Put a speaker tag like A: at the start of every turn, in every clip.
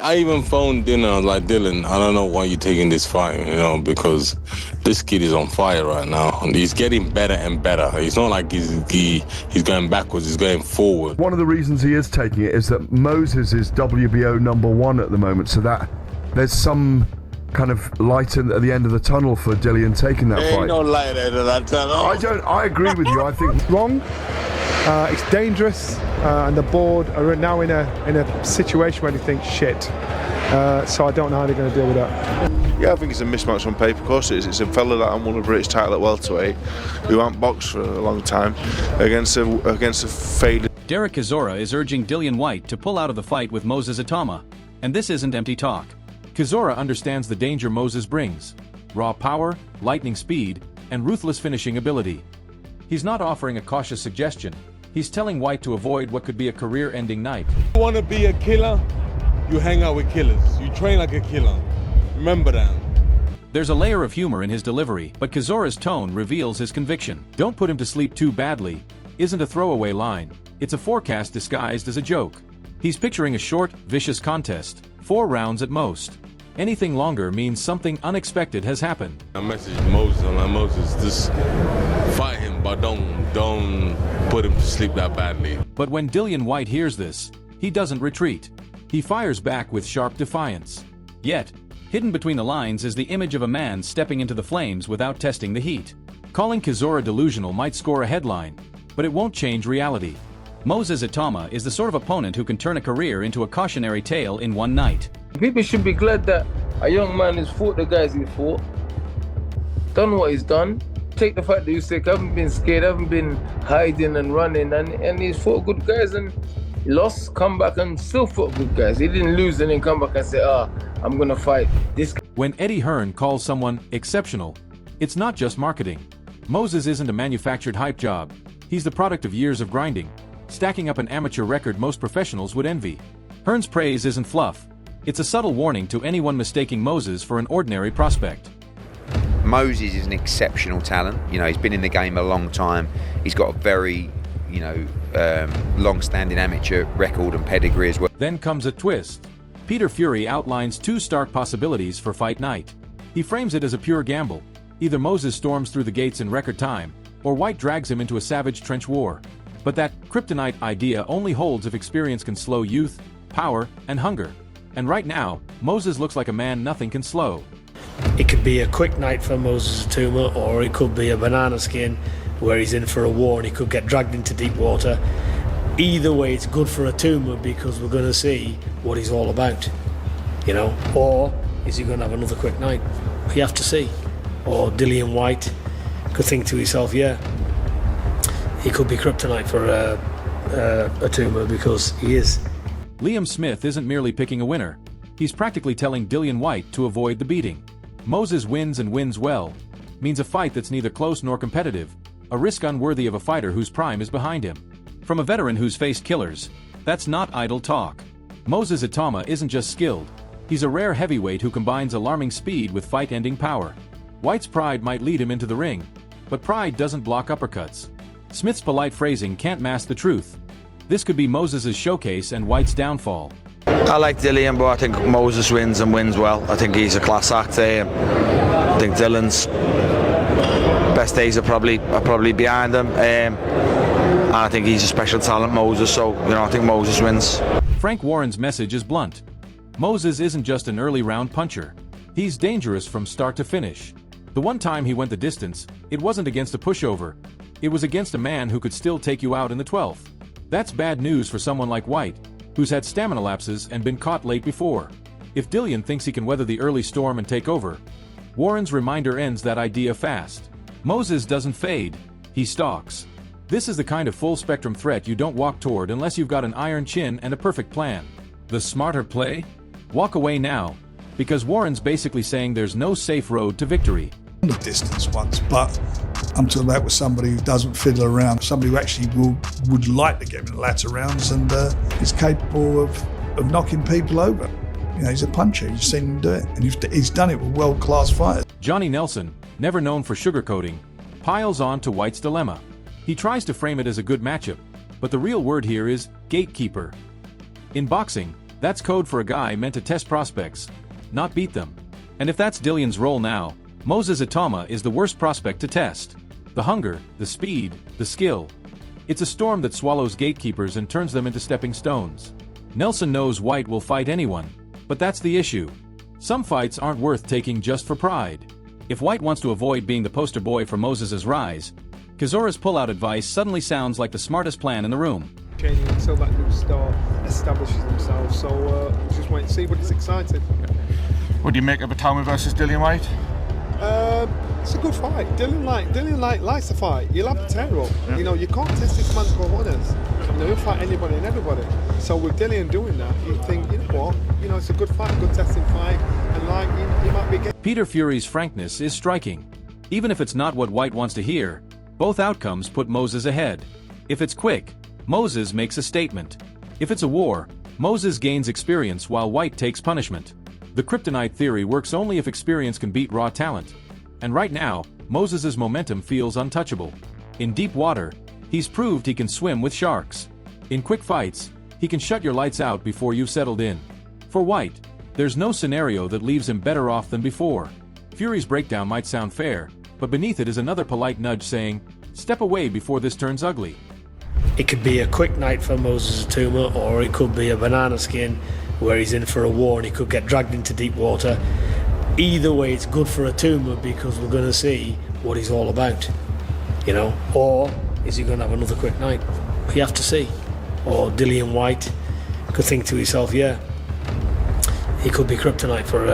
A: I even phoned Dylan. I was like, Dylan, I don't know why you're taking this fight, you know, because this kid is on fire right now. And he's getting better and better. It's not like he's going backwards, he's going forward.
B: One of the reasons he is taking it is that Moses is WBO #1 at the moment, so that there's some kind of light at the end of the tunnel for Dillian taking that fight.
A: Ain't no light at the end of that tunnel.
B: I agree with you. I think
C: wrong. It's dangerous, and the board are now in a situation where they think shit. So I don't know how they're going to deal with that.
D: Yeah, I think it's a mismatch on paper. Of course it is. It's a fella that won a British title at welterweight, who hasn't boxed for a long time, against a faded.
E: Derek Chisora is urging Dillian Whyte to pull out of the fight with Moses Itauma, and this isn't empty talk. Chisora understands the danger Moses brings: raw power, lightning speed, and ruthless finishing ability. He's not offering a cautious suggestion. He's telling Whyte to avoid what could be a career-ending night.
A: You want to be a killer? You hang out with killers. You train like a killer. Remember that.
E: There's a layer of humor in his delivery, but Chisora's tone reveals his conviction. "Don't put him to sleep too badly" isn't a throwaway line. It's a forecast disguised as a joke. He's picturing a short, vicious contest, 4 rounds at most. Anything longer means something unexpected has happened.
A: I messaged Moses. I'm like, Moses, just fight him, but don't put him to sleep that badly.
E: But when Dillian Whyte hears this, he doesn't retreat. He fires back with sharp defiance. Yet, hidden between the lines is the image of a man stepping into the flames without testing the heat. Calling Chisora delusional might score a headline, but it won't change reality. Moses Itauma is the sort of opponent who can turn a career into a cautionary tale in one night.
F: People should be glad that a young man has fought the guys he fought, done what he's done. Take the fact that you say, I haven't been scared, I haven't been hiding and running, and he's fought good guys and lost, come back and still fought good guys. He didn't lose and then come back and say, I'm gonna fight this.
E: When Eddie Hearn calls someone exceptional, it's not just marketing. Moses isn't a manufactured hype job. He's the product of years of grinding, stacking up an amateur record most professionals would envy. Hearn's praise isn't fluff. It's a subtle warning to anyone mistaking Moses for an ordinary prospect.
G: Moses is an exceptional talent. You know, he's been in the game a long time. He's got a very, long-standing amateur record and pedigree as well.
E: Then comes a twist. Peter Fury outlines 2 stark possibilities for fight night. He frames it as a pure gamble. Either Moses storms through the gates in record time, or Whyte drags him into a savage trench war. But that kryptonite idea only holds if experience can slow youth, power, and hunger. And right now, Moses looks like a man nothing can slow.
H: It could be a quick night for Moses Itauma, or it could be a banana skin where he's in for a war and he could get dragged into deep water. Either way, it's good for Itauma because we're going to see what he's all about, or is he going to have another quick night? We have to see. Or Dillian Whyte could think to himself, yeah, he could be kryptonite for Itauma because he is.
E: Liam Smith isn't merely picking a winner. He's practically telling Dillian Whyte to avoid the beating. Moses wins and wins well, means a fight that's neither close nor competitive, a risk unworthy of a fighter whose prime is behind him. From a veteran who's faced killers, that's not idle talk. Moses Itauma isn't just skilled, he's a rare heavyweight who combines alarming speed with fight-ending power. Whyte's pride might lead him into the ring, but pride doesn't block uppercuts. Smith's polite phrasing can't mask the truth. This could be Moses' showcase and Whyte's downfall.
I: I like Dillian, but I think Moses wins and wins well. I think he's a class act. I think Dillian's best days are probably behind him. And I think he's a special talent, Moses, so I think Moses wins.
E: Frank Warren's message is blunt. Moses isn't just an early round puncher. He's dangerous from start to finish. The one time he went the distance, it wasn't against a pushover. It was against a man who could still take you out in the 12th. That's bad news for someone like Whyte, who's had stamina lapses and been caught late before. If Dillian thinks he can weather the early storm and take over, Warren's reminder ends that idea fast. Moses doesn't fade, he stalks. This is the kind of full-spectrum threat you don't walk toward unless you've got an iron chin and a perfect plan. The smarter play? Walk away now, because Warren's basically saying there's no safe road to victory.
J: The distance once, but I'm talking about with somebody who doesn't fiddle around, somebody who actually would like to get in the latter rounds and is capable of knocking people over. He's a puncher, you've seen him do it, and he's done it with world-class fighters.
E: Johnny Nelson, never known for sugarcoating, piles on to Whyte's dilemma. He tries to frame it as a good matchup, but the real word here is gatekeeper. In boxing, That's code for a guy meant to test prospects, not beat them. And if that's Dillian's role now, Moses Itauma is the worst prospect to test. The hunger, the speed, the skill. It's a storm that swallows gatekeepers and turns them into stepping stones. Nelson knows Whyte will fight anyone, but that's the issue. Some fights aren't worth taking just for pride. If Whyte wants to avoid being the poster boy for Moses' rise, Chisora's pull-out advice suddenly sounds like the smartest plan in the room.
C: Changing until that new star establishes themselves, so just wait and see, but it's exciting.
K: What do you make of Itauma versus Dillian Whyte?
C: It's a good fight. Dillian Whyte likes to fight. He'll have the tear up. Yeah. You know, you can't test this man's cojones. You know, he'll fight anybody and everybody. So with Dillian doing that, you think, you know what? You know, it's a good fight, good testing fight, and like, you might be getting...
E: Peter Fury's frankness is striking. Even if it's not what Whyte wants to hear, both outcomes put Moses ahead. If it's quick, Moses makes a statement. If it's a war, Moses gains experience while Whyte takes punishment. The kryptonite theory works only if experience can beat raw talent. And right now, Moses' momentum feels untouchable. In deep water, he's proved he can swim with sharks. In quick fights, he can shut your lights out before you've settled in. For Whyte, there's no scenario that leaves him better off than before. Fury's breakdown might sound fair, but beneath it is another polite nudge saying, step away before this turns ugly.
H: It could be a quick night for Moses Itauma, or it could be a banana skin where he's in for a war and he could get dragged into deep water. Either way, it's good for Itauma because we're going to see what he's all about, you know. Or is he going to have another quick night? We have to see. Or Dillian Whyte could think to himself, yeah, he could be kryptonite for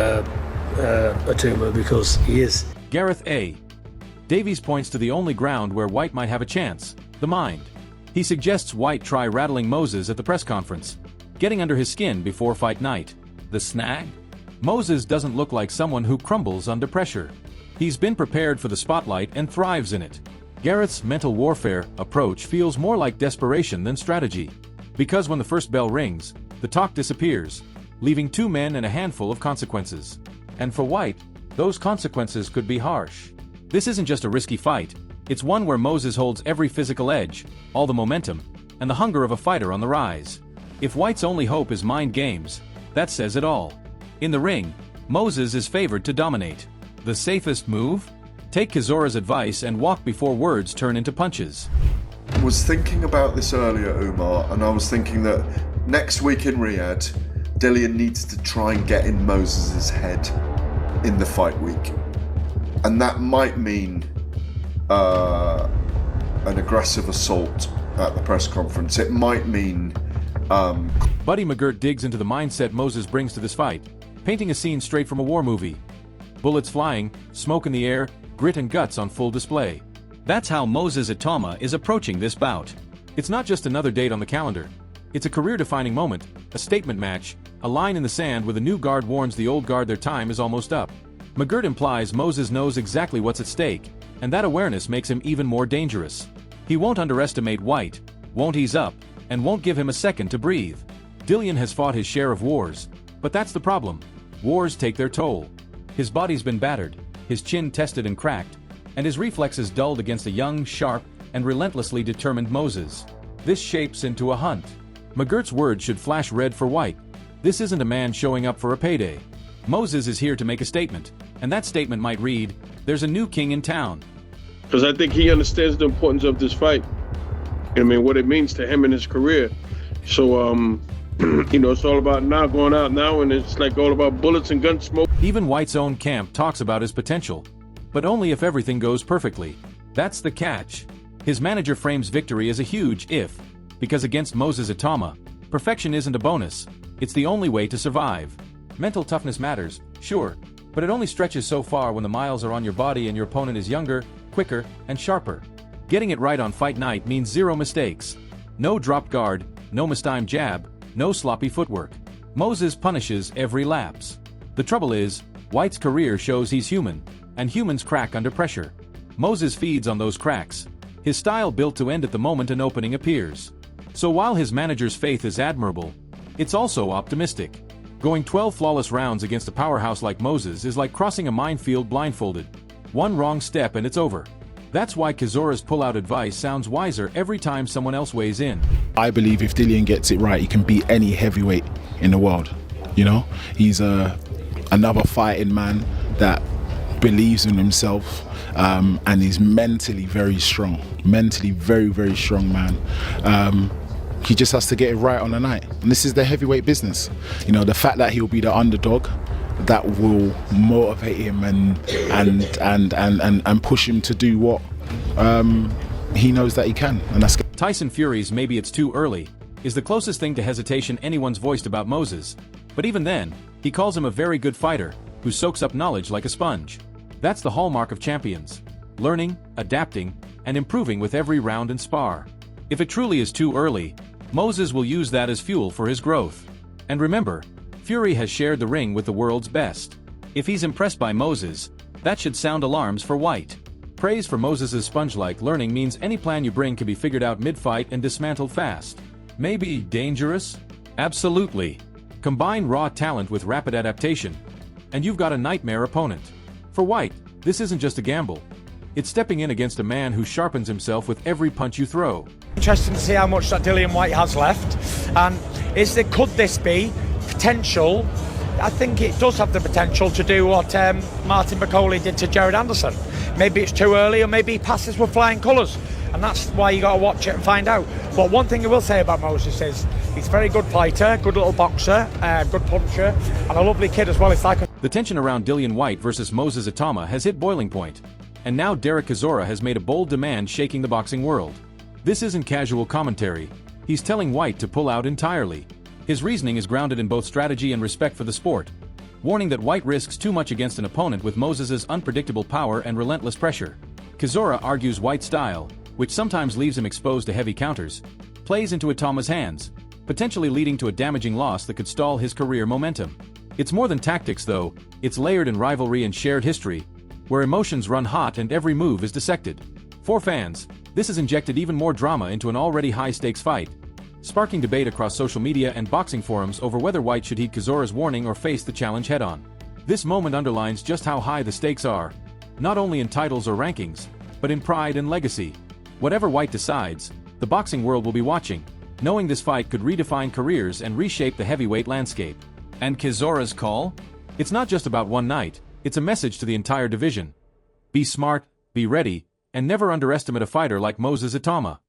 H: Itauma because he is.
E: Gareth A. Davies points to the only ground where Whyte might have a chance, the mind. He suggests Whyte try rattling Moses at the press conference, getting under his skin before fight night. The snag? Moses doesn't look like someone who crumbles under pressure. He's been prepared for the spotlight and thrives in it. Gareth's mental warfare approach feels more like desperation than strategy. Because when the first bell rings, the talk disappears, leaving two men and a handful of consequences. And for Whyte, those consequences could be harsh. This isn't just a risky fight, it's one where Moses holds every physical edge, all the momentum, and the hunger of a fighter on the rise. If Whyte's only hope is mind games, that says it all. In the ring, Moses is favored to dominate. The safest move? Take Chisora's advice and walk before words turn into punches.
B: I was thinking about this earlier, Umar, and I was thinking that next week in Riyadh, Dillian needs to try and get in Moses' head in the fight week. And that might mean an aggressive assault at the press conference. It might mean...
E: Buddy McGirt digs into the mindset Moses brings to this fight, painting a scene straight from a war movie. Bullets flying, smoke in the air, grit and guts on full display. That's how Moses Itauma is approaching this bout. It's not just another date on the calendar. It's a career-defining moment, a statement match, a line in the sand where the new guard warns the old guard their time is almost up. McGirt implies Moses knows exactly what's at stake, and that awareness makes him even more dangerous. He won't underestimate Whyte, won't ease up, and won't give him a second to breathe. Dillian has fought his share of wars, but that's the problem. Wars take their toll. His body's been battered, his chin tested and cracked, and his reflexes dulled against a young, sharp, and relentlessly determined Moses. This shapes into a hunt. McGirt's words should flash red for Whyte. This isn't a man showing up for a payday. Moses is here to make a statement, and that statement might read, "There's a new king in town."
L: Because I think he understands the importance of this fight. I mean, what it means to him in his career. So, you know, it's all about now going out now, and it's like all about bullets and gun smoke.
E: Even Whyte's own camp talks about his potential, but only if everything goes perfectly. That's the catch. His manager frames victory as a huge if, because against Moses Itauma, perfection isn't a bonus, it's the only way to survive. Mental toughness matters, sure, but it only stretches so far when the miles are on your body and your opponent is younger, quicker, and sharper. Getting it right on fight night means zero mistakes. No dropped guard, no mistimed jab, no sloppy footwork. Moses punishes every lapse. The trouble is, Whyte's career shows he's human, and humans crack under pressure. Moses feeds on those cracks. His style built to end at the moment an opening appears. So while his manager's faith is admirable, it's also optimistic. Going 12 flawless rounds against a powerhouse like Moses is like crossing a minefield blindfolded. One wrong step and it's over. That's why Chisora's pull-out advice sounds wiser every time someone else weighs in.
M: I believe if Dillian gets it right, he can beat any heavyweight in the world. You know, he's another fighting man that believes in himself, and is mentally very strong. Mentally very, very strong man. He just has to get it right on the night. And this is the heavyweight business. You know, the fact that he'll be the underdog, that will motivate him and push him to do what he knows that he can. And that's
E: Tyson Fury's "maybe it's too early" is the closest thing to hesitation anyone's voiced about Moses. But even then, he calls him a very good fighter, who soaks up knowledge like a sponge. That's the hallmark of champions: learning, adapting, and improving with every round and spar. If it truly is too early, Moses will use that as fuel for his growth. And remember, Fury has shared the ring with the world's best. If he's impressed by Moses, that should sound alarms for Whyte. Praise for Moses' sponge-like learning means any plan you bring can be figured out mid-fight and dismantled fast. Maybe dangerous? Absolutely. Combine raw talent with rapid adaptation, and you've got a nightmare opponent. For Whyte, this isn't just a gamble. It's stepping in against a man who sharpens himself with every punch you throw.
N: Interesting to see how much that Dillian Whyte has left. And could this be potential? I think it does have the potential to do what Martin McCauley did to Jared Anderson. Maybe it's too early, or maybe he passes with flying colours, and that's why you got to watch it and find out. But one thing I will say about Moses is he's a very good fighter, good little boxer, good puncher, and a lovely kid as well. It's like
E: The tension around Dillian Whyte versus Moses Itauma has hit boiling point, and now Derek Chisora has made a bold demand shaking the boxing world. This isn't casual commentary. He's telling Whyte to pull out entirely. His reasoning is grounded in both strategy and respect for the sport, warning that Whyte risks too much against an opponent with Moses's unpredictable power and relentless pressure. Chisora argues Whyte's style, which sometimes leaves him exposed to heavy counters, plays into Itauma's hands, potentially leading to a damaging loss that could stall his career momentum. It's more than tactics though, it's layered in rivalry and shared history, where emotions run hot and every move is dissected. For fans, this has injected even more drama into an already high-stakes fight, sparking debate across social media and boxing forums over whether Whyte should heed Chisora's warning or face the challenge head-on. This moment underlines just how high the stakes are, not only in titles or rankings, but in pride and legacy. Whatever Whyte decides, the boxing world will be watching, knowing this fight could redefine careers and reshape the heavyweight landscape. And Chisora's call? It's not just about one night, it's a message to the entire division. Be smart, be ready, and never underestimate a fighter like Moses Itauma.